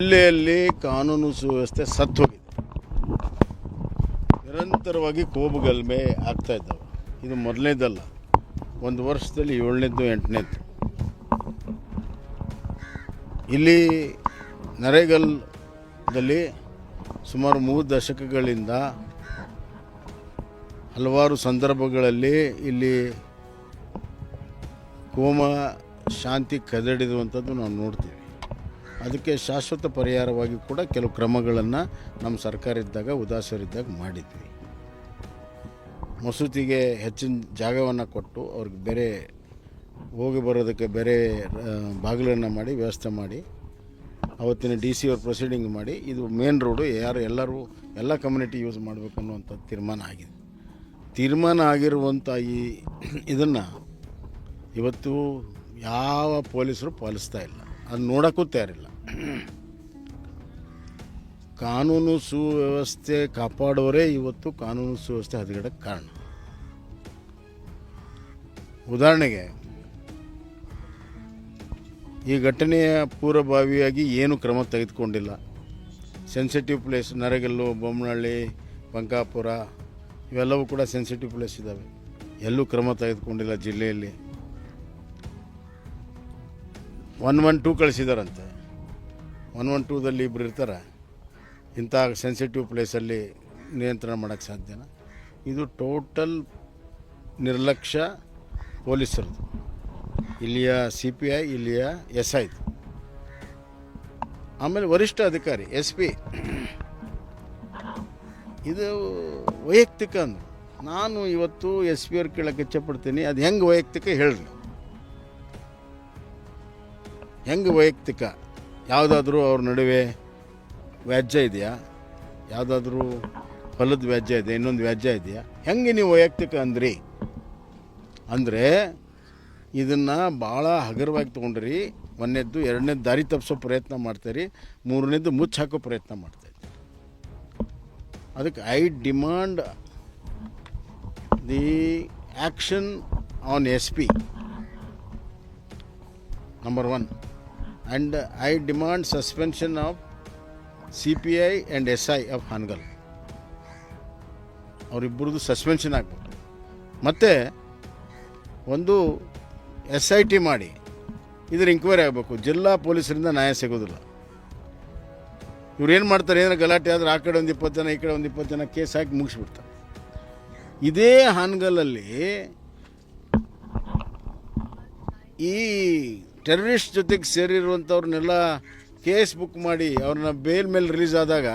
ಜಿಲ್ಲೆಯಲ್ಲಿ ಕಾನೂನು ಸುವ್ಯವಸ್ಥೆ ಸತ್ತೋಗಿದೆ. ನಿರಂತರವಾಗಿ ಕೋಬುಗಲಭೆ ಆಗ್ತಾ ಇದ್ದಾವೆ. ಇದು ಮೊದಲನೇದಲ್ಲ, ಒಂದು ವರ್ಷದಲ್ಲಿ 7ನೇದು 8ನೇದು. ಇಲ್ಲಿ ನರೇಗಲ್ದಲ್ಲಿ ಸುಮಾರು 3 ದಶಕಗಳಿಂದ ಹಲವಾರು ಸಂದರ್ಭಗಳಲ್ಲಿ ಇಲ್ಲಿ ಕೋಮ ಶಾಂತಿ ಕದಡಿರುವಂಥದ್ದು ನಾವು ನೋಡ್ತೀವಿ. ಅದಕ್ಕೆ ಶಾಶ್ವತ ಪರಿಹಾರವಾಗಿ ಕೂಡ ಕೆಲವು ಕ್ರಮಗಳನ್ನು ನಮ್ಮ ಸರ್ಕಾರ ಇದ್ದಾಗ ಉದಾಸರಿದ್ದಾಗ ಮಾಡಿದ್ವಿ. ಮಸೂತಿಗೆ ಹೆಚ್ಚಿನ ಜಾಗವನ್ನು ಕೊಟ್ಟು ಅವ್ರಿಗೆ ಬೇರೆ ಹೋಗಿ ಬರೋದಕ್ಕೆ ಬೇರೆ ಬಾಗಿಲನ್ನು ಮಾಡಿ ವ್ಯವಸ್ಥೆ ಮಾಡಿ ಅವತ್ತಿನ DC ಅವ್ರ ಪ್ರೊಸೀಡಿಂಗ್ ಮಾಡಿ ಇದು ಮೇನ್ ರೋಡು ಎಲ್ಲರೂ ಎಲ್ಲ ಕಮ್ಯುನಿಟಿ ಯೂಸ್ ಮಾಡಬೇಕು ಅನ್ನುವಂಥ ತೀರ್ಮಾನ ಆಗಿರುವಂಥ ಇದನ್ನು ಇವತ್ತು ಯಾವ ಪೊಲೀಸರು ಪಾಲಿಸ್ತಾ ಇಲ್ಲ, ಅದು ನೋಡೋಕ್ಕೂ ತಯಾರಿಲ್ಲ. ಕಾನೂನು ಸುವ್ಯವಸ್ಥೆ ಕಾಪಾಡೋರೇ ಇವತ್ತು ಕಾನೂನು ಸುವ್ಯವಸ್ಥೆ ಹದಗೆಡಕ್ಕೆ ಕಾರಣ. ಉದಾಹರಣೆಗೆ ಈ ಘಟನೆಯ ಪೂರ್ವಭಾವಿಯಾಗಿ ಏನು ಕ್ರಮ ತೆಗೆದುಕೊಂಡಿಲ್ಲ. ಸೆನ್ಸಿಟಿವ್ ಪ್ಲೇಸ್ ನರೇಗಲ್ಲು, ಬೊಮ್ಮನಹಳ್ಳಿ, ಬಂಕಾಪುರ ಇವೆಲ್ಲವೂ ಕೂಡ ಸೆನ್ಸಿಟಿವ್ ಪ್ಲೇಸ್ ಇದ್ದಾವೆ. ಎಲ್ಲೂ ಕ್ರಮ ತೆಗೆದುಕೊಂಡಿಲ್ಲ. ಜಿಲ್ಲೆಯಲ್ಲಿ 112 ಕಳಿಸಿದಾರಂತೆ. 112ದಲ್ಲಿ ಇಬ್ಬರು ಇರ್ತಾರೆ. ಇಂಥ ಸೆನ್ಸಿಟಿವ್ ಪ್ಲೇಸಲ್ಲಿ ನಿಯಂತ್ರಣ ಮಾಡೋಕ್ಕೆ ಸಾಧ್ಯನಾ? ಇದು ಟೋಟಲ್ ನಿರ್ಲಕ್ಷ್ಯ ಪೊಲೀಸರದು, ಇಲ್ಲಿಯ CPI, ಇಲ್ಲಿಯ SI. ಆಮೇಲೆ ವರಿಷ್ಠ ಅಧಿಕಾರಿ SP. ಇದು ವೈಯಕ್ತಿಕ ಅಂದರು. ನಾನು ಇವತ್ತು SP ಅವ್ರು ಕೇಳೋಕ್ಕೆ ಇಚ್ಛಪಡ್ತೀನಿ, ಅದು ಹೆಂಗೆ ವೈಯಕ್ತಿಕ ಹೇಳ್ರಿ. ಹೆಂಗೆ ವೈಯಕ್ತಿಕ? ಯಾವುದಾದ್ರೂ ಅವ್ರ ನಡುವೆ ವ್ಯಾಜ್ಯ ಇದೆಯಾ? ಯಾವುದಾದ್ರೂ ಹೊಲದ ವ್ಯಾಜ್ಯ ಇದೆ, ಇನ್ನೊಂದು ವ್ಯಾಜ್ಯ ಇದೆಯಾ? ಹೆಂಗೆ ನೀವು ವೈಯಕ್ತಿಕ ಅಂದ್ರಿ? ಅಂದರೆ ಇದನ್ನು ಭಾಳ ಹಗುರವಾಗಿ ತೊಗೊಂಡ್ರಿ. 1ನೇದ್ದು 2ನೇದು ದಾರಿ ತಪ್ಪಿಸೋ ಪ್ರಯತ್ನ ಮಾಡ್ತೀರಿ, 3ನೇದು ಮುಚ್ಚಿ ಹಾಕೋ ಪ್ರಯತ್ನ ಮಾಡ್ತಾಯಿದ್ರಿ. ಅದಕ್ಕೆ I demand the action on SP number 1 and I demand suspension of CPI and SI of Hangal. ಅವರಿಬ್ಬರದು ಸಸ್ಪೆನ್ಷನ್ ಆಗಬೇಕು. ಮತ್ತು ಒಂದು SIT ಮಾಡಿ ಇದ್ರ ಇಂಕ್ವೈರಿ ಆಗಬೇಕು. ಜಿಲ್ಲಾ ಪೊಲೀಸರಿಂದ ನ್ಯಾಯ ಸಿಗೋದಿಲ್ಲ. ಇವ್ರೇನು ಮಾಡ್ತಾರೆ, ಏನಾರು ಗಲಾಟೆ ಆದರೆ ಆ ಕಡೆ ಒಂದು 20 ಜನ, ಈ ಕಡೆ ಒಂದು 20 ಜನ ಕೇಸ್ ಹಾಕಿ ಮುಗಿಸ್ಬಿಡ್ತಾರೆ. ಇದೇ ಹಾನಗಲಲ್ಲಿ ಈ ಟೆರರಿಸ್ಟ್ ಜೊತೆಗೆ ಸೇರಿರುವಂಥವ್ರನ್ನೆಲ್ಲ ಕೇಸ್ ಬುಕ್ ಮಾಡಿ ಅವ್ರನ್ನ ಬೇಲ್ ಮೇಲೆ ರಿಲೀಸ್ ಆದಾಗ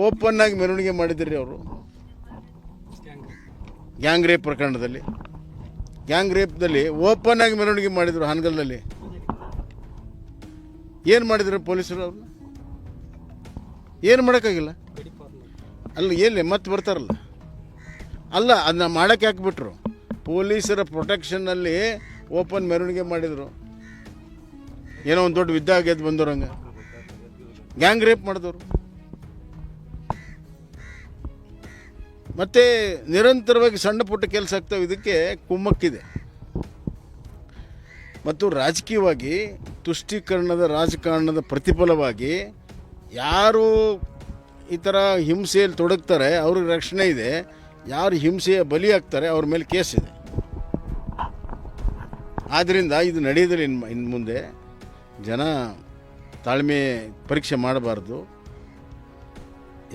ಓಪನ್ ಆಗಿ ಮೆರವಣಿಗೆ ಮಾಡಿದ್ರಿ. ಅವರು ಗ್ಯಾಂಗ್ ರೇಪ್ ಪ್ರಕರಣದಲ್ಲಿ, ಗ್ಯಾಂಗ್ ರೇಪ್ದಲ್ಲಿ ಓಪನ್ ಆಗಿ ಮೆರವಣಿಗೆ ಮಾಡಿದರು ಹಾನಗಲ್ನಲ್ಲಿ. ಏನು ಮಾಡಿದ್ರು ಪೊಲೀಸರು? ಅವ್ರನ್ನ ಏನು ಮಾಡೋಕ್ಕಾಗಿಲ್ಲ. ಅಲ್ಲ, ಎಲ್ಲಿ ಮತ್ತೆ ಬರ್ತಾರಲ್ಲ, ಅಲ್ಲ ಅದನ್ನ ಮಾಡೋಕ್ಕೆ ಹಾಕ್ಬಿಟ್ರು. ಪೊಲೀಸರ ಪ್ರೊಟೆಕ್ಷನ್ನಲ್ಲಿ ಓಪನ್ ಮೆರವಣಿಗೆ ಮಾಡಿದರು. ಏನೋ ಒಂದು ದೊಡ್ಡ ವಿದ್ಯಾ ಗೆದ್ದು ಬಂದವ್ರಂಗೆ ಗ್ಯಾಂಗ್ ರೇಪ್ ಮಾಡಿದವರು. ಮತ್ತು ನಿರಂತರವಾಗಿ ಸಣ್ಣ ಪುಟ್ಟ ಕೆಲಸ ಆಗ್ತವೆ. ಇದಕ್ಕೆ ಕುಮ್ಮಕ್ಕಿದೆ. ಮತ್ತು ರಾಜಕೀಯವಾಗಿ ತುಷ್ಟೀಕರಣದ ರಾಜಕಾರಣದ ಪ್ರತಿಫಲವಾಗಿ ಯಾರು ಈ ಥರ ಹಿಂಸೆಯಲ್ಲಿ ತೊಡಗ್ತಾರೆ ಅವ್ರಿಗೆ ರಕ್ಷಣೆ ಇದೆ, ಯಾರು ಹಿಂಸೆಯ ಬಲಿಯಾಗ್ತಾರೆ ಅವ್ರ ಮೇಲೆ ಕೇಸ್ ಇದೆ. ಆದ್ದರಿಂದ ಇದು ನಡೆಯೋದಿಲ್ಲ. ಇನ್ನು ಮುಂದೆ ಜನ ತಾಳ್ಮೆ ಪರೀಕ್ಷೆ ಮಾಡಬಾರ್ದು.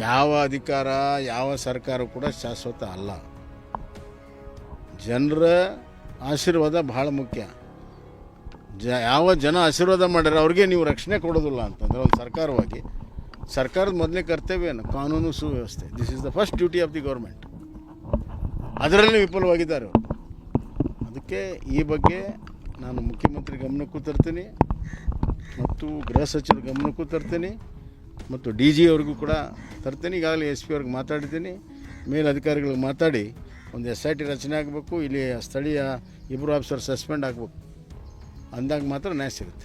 ಯಾವ ಅಧಿಕಾರ, ಯಾವ ಸರ್ಕಾರ ಕೂಡ ಶಾಶ್ವತ ಅಲ್ಲ. ಜನರ ಆಶೀರ್ವಾದ ಭಾಳ ಮುಖ್ಯ. ಯಾವ ಜನ ಆಶೀರ್ವಾದ ಮಾಡ್ಯಾರ ಅವ್ರಿಗೆ ನೀವು ರಕ್ಷಣೆ ಕೊಡೋದಿಲ್ಲ ಅಂತಂದರೆ ಒಂದು ಸರ್ಕಾರದ ಮೊದಲನೇ ಕರ್ತವ್ಯ ಏನು? ಕಾನೂನು ಸುವ್ಯವಸ್ಥೆ. This is the first duty of the government. ಅದರಲ್ಲಿ ವಿಫಲವಾಗಿದ್ದಾರೆ ಅವರು. ಅದಕ್ಕೆ ಈ ಬಗ್ಗೆ ನಾನು ಮುಖ್ಯಮಂತ್ರಿ ಗಮನಕ್ಕೂ ತರ್ತೀನಿ, ಮತ್ತು ಗೃಹ ಸಚಿವರ ಗಮನಕ್ಕೂ ತರ್ತೀನಿ, ಮತ್ತು DG ಅವ್ರಿಗೂ ಕೂಡ ತರ್ತೀನಿ. ಈಗಾಗಲೇ SP ಅವ್ರಿಗೆ ಮಾತಾಡಿದ್ದೀನಿ. ಮೇಲಧಿಕಾರಿಗಳಿಗೆ ಮಾತಾಡಿ ಒಂದು SIT ರಚನೆ ಆಗಬೇಕು. ಇಲ್ಲಿ ಸ್ಥಳೀಯ 2 ಆಫೀಸರ್ ಸಸ್ಪೆಂಡ್ ಆಗಬೇಕು. ಅಂದಾಗ ಮಾತ್ರ ನ್ಯಾಯ ಸಿಗುತ್ತೆ.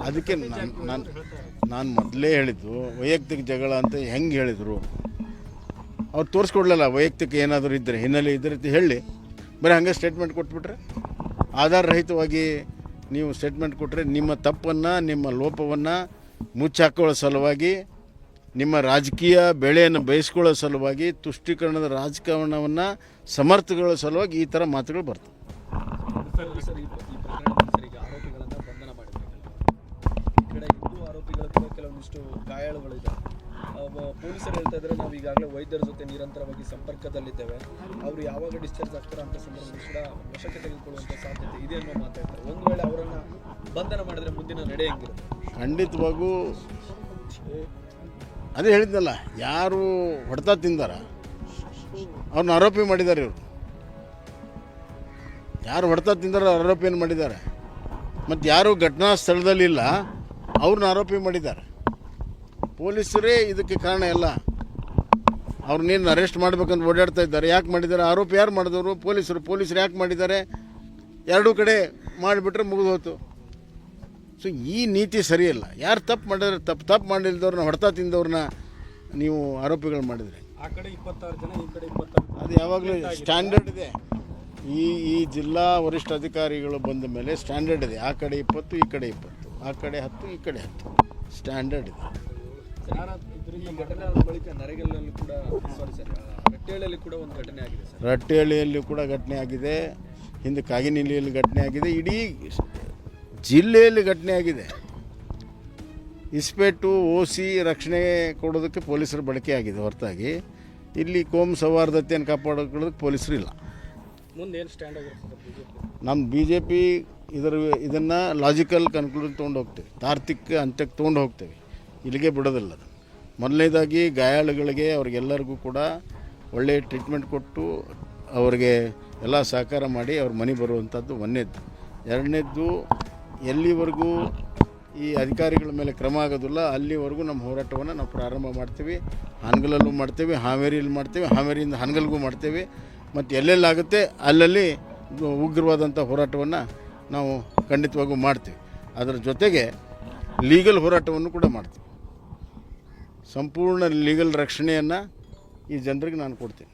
ಅದಕ್ಕೆ ನಾನು ಮೊದಲೇ ಹೇಳಿದ್ದು ವೈಯಕ್ತಿಕ ಜಗಳ ಅಂತ ಹೆಂಗೆ ಹೇಳಿದರು. ಅವ್ರು ತೋರಿಸ್ಕೊಡ್ಲಲ್ಲ ವೈಯಕ್ತಿಕ ಏನಾದರೂ ಇದ್ದರೆ ಹಿನ್ನೆಲೆ ಇದ್ದರೆ ಹೇಳಿ, ಬರೀ ಹಂಗೆ ಸ್ಟೇಟ್ಮೆಂಟ್ ಕೊಟ್ಬಿಟ್ರೆ ಆಧಾರರಹಿತವಾಗಿ ನೀವು ಸ್ಟೇಟ್ಮೆಂಟ್ ಕೊಟ್ಟರೆ ನಿಮ್ಮ ತಪ್ಪನ್ನು, ನಿಮ್ಮ ಲೋಪವನ್ನು ಮುಚ್ಚಾಕೊಳ್ಳೋ ಸಲುವಾಗಿ, ನಿಮ್ಮ ರಾಜಕೀಯ ಬೆಳೆಯನ್ನು ಬಯಸ್ಕೊಳ್ಳೋ ಸಲುವಾಗಿ, ತುಷ್ಟೀಕರಣದ ರಾಜಕಾರಣವನ್ನು ಸಮರ್ಥಗೊಳ್ಳೋ ಸಲುವಾಗಿ ಈ ಥರ ಮಾತುಗಳು ಬರ್ತವೆ. ಸರ್, ಈ ಪ್ರಕರಣದಲ್ಲಿ ಈಗ ಆರೋಪಿಗಳನ್ನು ಬಂಧನ ಮಾಡಿದ್ದಾರೆ. ಈ ಕಡೆ ಹಿಂದೂ ಆರೋಪಿಗಳ ಕೂಡ ಕೆಲವೊಂದಿಷ್ಟು ಗಾಯಾಳುಗಳಿದೆ. ಪೊಲೀಸರು ಹೇಳ್ತಾ ಇದ್ದಾರೆ, ನಾವು ಈಗಾಗಲೇ ವೈದ್ಯರ ಜೊತೆ ನಿರಂತರವಾಗಿ ಸಂಪರ್ಕದಲ್ಲಿದ್ದೇವೆ, ಅವರು ಯಾವಾಗ ಡಿಸ್ಚಾರ್ಜ್ ಆಗ್ತಾರೆ ಅಂತ ಸಂದರ್ಭದಲ್ಲಿ ಕೂಡ ವಶಕ್ಕೆ ತೆಗೆದುಕೊಳ್ಳುವಂಥ ಸಾಧ್ಯತೆ ಇದೆ ಅನ್ನೋ ಮಾತಾಡ್ತಾರೆ. ಒಂದು ವೇಳೆ ಅವರನ್ನು ಬಂಧನ ಮಾಡಿದ್ರೆ ಮುಂದಿನ ನಡೆ ಹೆಂಗಿರುತ್ತೆ? ಖಂಡಿತವಾಗೂ ಅದೇ ಹೇಳಿದ್ನಲ್ಲ, ಯಾರು ಹೊಡೆತ ತಿಂದಾರ ಅವ್ರನ್ನ ಆರೋಪಿ ಮಾಡಿದ್ದಾರೆ. ಇವರು ಯಾರು ಹೊಡೆತ ತಿಂದಾರ ಆರೋಪಿಯನ್ನು ಮಾಡಿದ್ದಾರೆ. ಮತ್ತು ಯಾರು ಘಟನಾ ಸ್ಥಳದಲ್ಲಿಲ್ಲ ಅವ್ರನ್ನ ಆರೋಪಿ ಮಾಡಿದ್ದಾರೆ. ಪೊಲೀಸರೇ ಇದಕ್ಕೆ ಕಾರಣ ಎಲ್ಲ. ಅವ್ರನ್ನೇನು ಅರೆಸ್ಟ್ ಮಾಡ್ಬೇಕಂತ ಓಡಾಡ್ತಾ ಇದ್ದಾರೆ. ಯಾಕೆ ಮಾಡಿದ್ದಾರೆ? ಆರೋಪಿ ಯಾರು ಮಾಡಿದವರು? ಪೊಲೀಸರು ಯಾಕೆ ಮಾಡಿದ್ದಾರೆ? ಎರಡೂ ಕಡೆ ಮಾಡಿಬಿಟ್ರೆ ಮುಗಿದು ಹೋಯ್ತು. ಸೊ ಈ ನೀತಿ ಸರಿಯಲ್ಲ. ಯಾರು ತಪ್ಪು ಮಾಡಿದ್ರೆ ತಪ್ಪು ಮಾಡಿಲ್ದವ್ರನ್ನ, ಹೊಡೆತ ತಿಂದವ್ರನ್ನ ನೀವು ಆರೋಪಿಗಳು ಮಾಡಿದರೆ, ಆ ಕಡೆ 26 ಜನ, ಈ ಕಡೆ 26, ಅದು ಯಾವಾಗಲೂ ಸ್ಟ್ಯಾಂಡರ್ಡ್ ಇದೆ. ಈ ಜಿಲ್ಲಾ ವರಿಷ್ಠ ಅಧಿಕಾರಿಗಳು ಬಂದ ಮೇಲೆ ಸ್ಟ್ಯಾಂಡರ್ಡ್ ಇದೆ. ಆ ಕಡೆ 20, ಈ ಕಡೆ 20, ಆ ಕಡೆ 10, ಈ ಕಡೆ 10 ಸ್ಟ್ಯಾಂಡರ್ಡ್ ಇದೆ. ಈ ಘಟನೆ ಬಳಿಕ ನರೇಗಲ್ನಲ್ಲಿ ಕೂಡ ರಟ್ಟೆಹಳ್ಳಿಯಲ್ಲಿ ಕೂಡ ಒಂದು ಘಟನೆ ಆಗಿದೆ ಸರ್. ರಟ್ಟೆಹಳ್ಳಿಯಲ್ಲಿ ಕೂಡ ಘಟನೆ ಆಗಿದೆ, ಹಿಂದೆ ಕಾಗಿನೆಲೆಯಲ್ಲಿ ಘಟನೆ ಆಗಿದೆ, ಇಡೀ ಜಿಲ್ಲೆಯಲ್ಲಿ ಘಟನೆ ಆಗಿದೆ. ಇಸ್ಪೇಟು OC ರಕ್ಷಣೆ ಕೊಡೋದಕ್ಕೆ ಪೊಲೀಸರ ಬಳಕೆ ಆಗಿದೆ ಹೊರತಾಗಿ ಇಲ್ಲಿ ಕೋಮು ಸೌಹಾರ್ದತೆಯನ್ನು ಕಾಪಾಡೋದಕ್ಕೆ ಪೊಲೀಸರು ಇಲ್ಲ. ಮುಂದೆ ಏನು ಸ್ಟ್ಯಾಂಡ್ ಆಗಿರುತ್ತೆ? ನಮ್ಮ BJP ಇದನ್ನು ಲಾಜಿಕಲ್ ಕನ್ಕ್ಲೂಷನ್ ತೊಗೊಂಡು ಹೋಗ್ತೇವೆ, ತಾರ್ಕಿಕ ಅಂತ್ಯಕ್ಕೆ ತೊಗೊಂಡು ಹೋಗ್ತೇವೆ, ಇಲ್ಲಿಗೆ ಬಿಡೋದಿಲ್ಲ. ಮೊದಲನೇದಾಗಿ ಗಾಯಾಳುಗಳಿಗೆ ಅವ್ರಿಗೆಲ್ಲರಿಗೂ ಕೂಡ ಒಳ್ಳೆಯ ಟ್ರೀಟ್ಮೆಂಟ್ ಕೊಟ್ಟು ಅವ್ರಿಗೆ ಎಲ್ಲ ಸಹಕಾರ ಮಾಡಿ ಅವ್ರ ಮನೆ ಬರುವಂಥದ್ದು ಒಂದನೇದ್ದು. ಎರಡನೇದ್ದು, ಎಲ್ಲಿವರೆಗೂ ಈ ಅಧಿಕಾರಿಗಳ ಮೇಲೆ ಕ್ರಮ ಆಗೋದಿಲ್ಲ ಅಲ್ಲಿವರೆಗೂ ನಮ್ಮ ಹೋರಾಟವನ್ನು ನಾವು ಪ್ರಾರಂಭ ಮಾಡ್ತೀವಿ. ಹಾನಗಲಲ್ಲೂ ಮಾಡ್ತೇವೆ, ಹಾವೇರಿಯಲ್ಲಿ ಮಾಡ್ತೇವೆ, ಹಾವೇರಿಯಿಂದ ಹಾನಗಲ್ಗೂ ಮಾಡ್ತೇವೆ. ಮತ್ತು ಎಲ್ಲೆಲ್ಲಾಗುತ್ತೆ ಅಲ್ಲಲ್ಲಿ ಉಗ್ರವಾದಂಥ ಹೋರಾಟವನ್ನು ನಾವು ಖಂಡಿತವಾಗೂ ಮಾಡ್ತೀವಿ. ಅದರ ಜೊತೆಗೆ ಲೀಗಲ್ ಹೋರಾಟವನ್ನು ಕೂಡ ಮಾಡ್ತೀವಿ. ಸಂಪೂರ್ಣ ಲೀಗಲ್ ರಕ್ಷಣೆಯನ್ನು ಈ ಜನರಿಗೆ ನಾನು ಕೊಡ್ತೀನಿ.